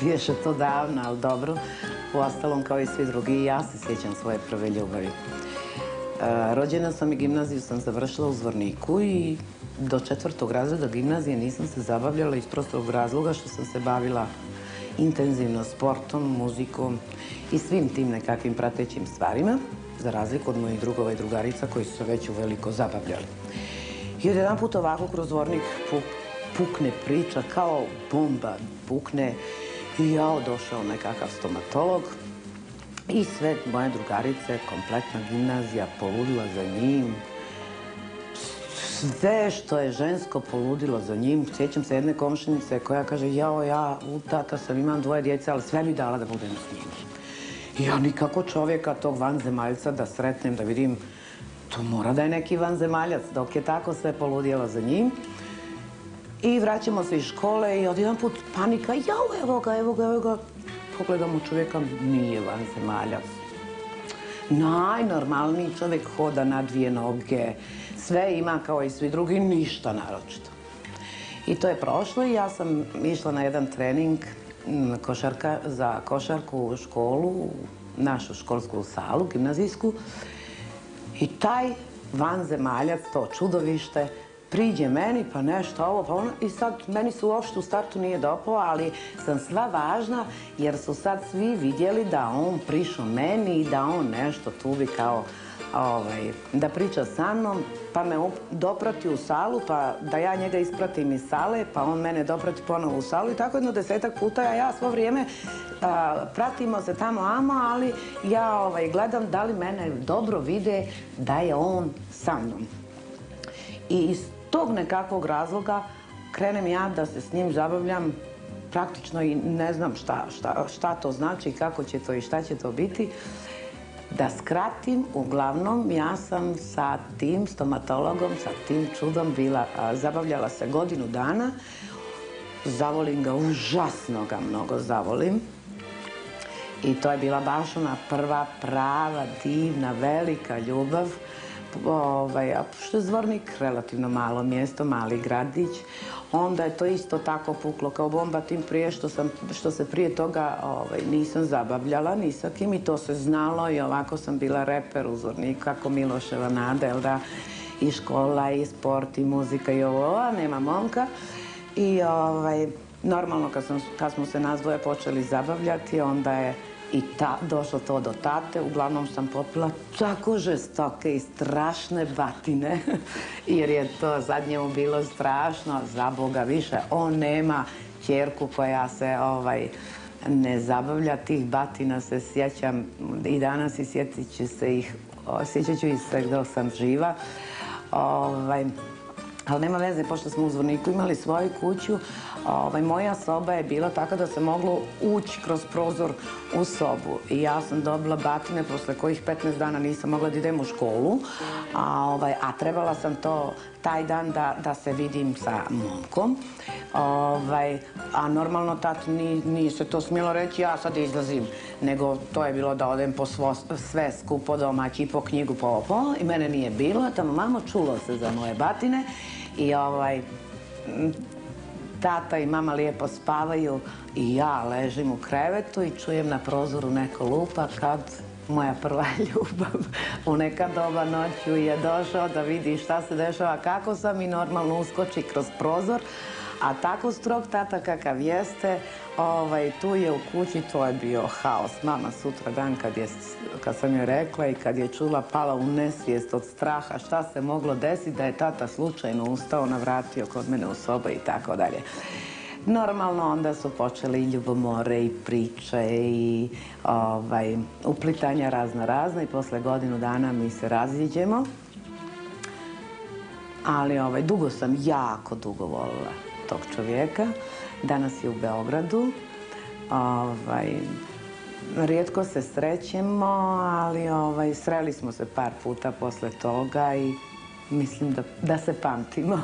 Biješe to davno, ali dobro. Uostalom, kao i svi drugi, i ja se sjećam svoje prve ljubavi. Rođena sam i gimnaziju sam završila u Zvorniku i do 4. razreda gimnazije nisam se zabavljala iz prostog razloga što sam se bavila intenzivno sportom, muzikom i svim tim nekakvim pratećim stvarima, za razliku od mojih drugova i drugarica koji su se već uveliko zabavljali. I jedan put ovako kroz Zvornik pukne priča, kao bomba pukne i jao, došao nekakav stomatolog i sve moje drugarice, kompletna gimnazija poludila za njim. Sve što je žensko poludilo za njim. Sjećam se jedne komšinice koja kaže, jao, ja tata sam, imam 2 djece, ali sve mi dala da budem s njim. I ja nikako čovjeka tog vanzemaljca da sretnem, da vidim, to mora da je neki vanzemaljac, dok je tako sve poludjela za njim. I vraćamo se iz škole i odjedan put panika, jao, evo ga. Pogledamo čovjeka, nije vanzemaljac. Najnormalniji čovjek hoda na 2 noge, sve ima kao i svi drugi, ništa naročito. I to je prošlo i ja sam išla na jedan trening za košarku u školu, u našu školsku salu, gimnazijsku. I taj vanzemaljac, to čudovište, priđe meni, pa nešto ovo, pa ono, i sad meni se uopšte u startu nije dopao, ali sam sva važna jer su sad svi vidjeli da on prišao meni i da on nešto tu bi kao da priča sa mnom, pa me doprati u salu, pa da ja njega ispratim iz sale, pa on mene doprati ponovo u salu i tako jedno 10-ak puta, a ja svo vrijeme pratimo se tamo ali ja gledam da li mene dobro vide da je on sa mnom. I iz tog nekakvog razloga krenem ja da se s njim zabavljam praktično i ne znam šta to znači, kako će to i šta će to biti. Da skratim, uglavnom ja sam sa tim stomatologom, sa tim čudom zabavljala se godinu dana. Zavolim ga, užasno ga mnogo zavolim. I to je bila baš ona prva, prava, divna, velika ljubav. Što je Zvornik relativno malo mjesto, mali gradić, onda je to isto tako puklo kao bomba, tim prije što se prije toga nisam zabavljala ni sa kim i to se znalo i ovako sam bila reper u Zvorniku, kako Miloševa Nada, i škola, i sport, i muzika, i ovo, nema momka. I normalno kad smo se nas dvoje počeli zabavljati, onda je i došlo to do tate, uglavnom sam popila tako žestoke i strašne batine, jer je to za njemu bilo strašno, za Boga više. On nema ćerku koja se ne zabavlja, tih batina se sjećam i danas i sjećat ću ih se dok sam živa. Ali nema veze, pošto smo u Zvorniku imali svoju kuću, moja soba je bila tako da se moglo ući kroz prozor u sobu. I ja sam dobila batine, posle kojih 15 dana nisam mogla da idem u školu, a trebala sam taj dan da se vidim sa momkom. A normalno tad nije se to smjelo reći, ja sad izlazim, nego to je bilo da odem po sve skupo domaći, po knjigu, po ovo, i mene nije bilo, tamo mamo čulo se za moje batine i tata i mama lijepo spavaju i ja ležim u krevetu i čujem na prozoru neko lupa kad moja prva ljubav u neka doba noću je došao da vidi šta se dešava, kako sam i normalno uskoči kroz prozor. A tako strog tata kakav jeste, tu je u kući, to je bio haos. Mama sutra dan kad sam joj rekla i kad je čula, pala u nesvijest od straha šta se moglo desiti da je tata slučajno ustao, navratio kod mene u sobu i tako dalje. Normalno onda su počeli i ljubomore i priče i uplitanja razna i posle godinu dana mi se raziđemo. Ali dugo sam, jako dugo volila tog čovjeka. Danas je u Beogradu. Rijetko se srećemo, ali sreli smo se par puta posle toga i mislim da se pamtimo.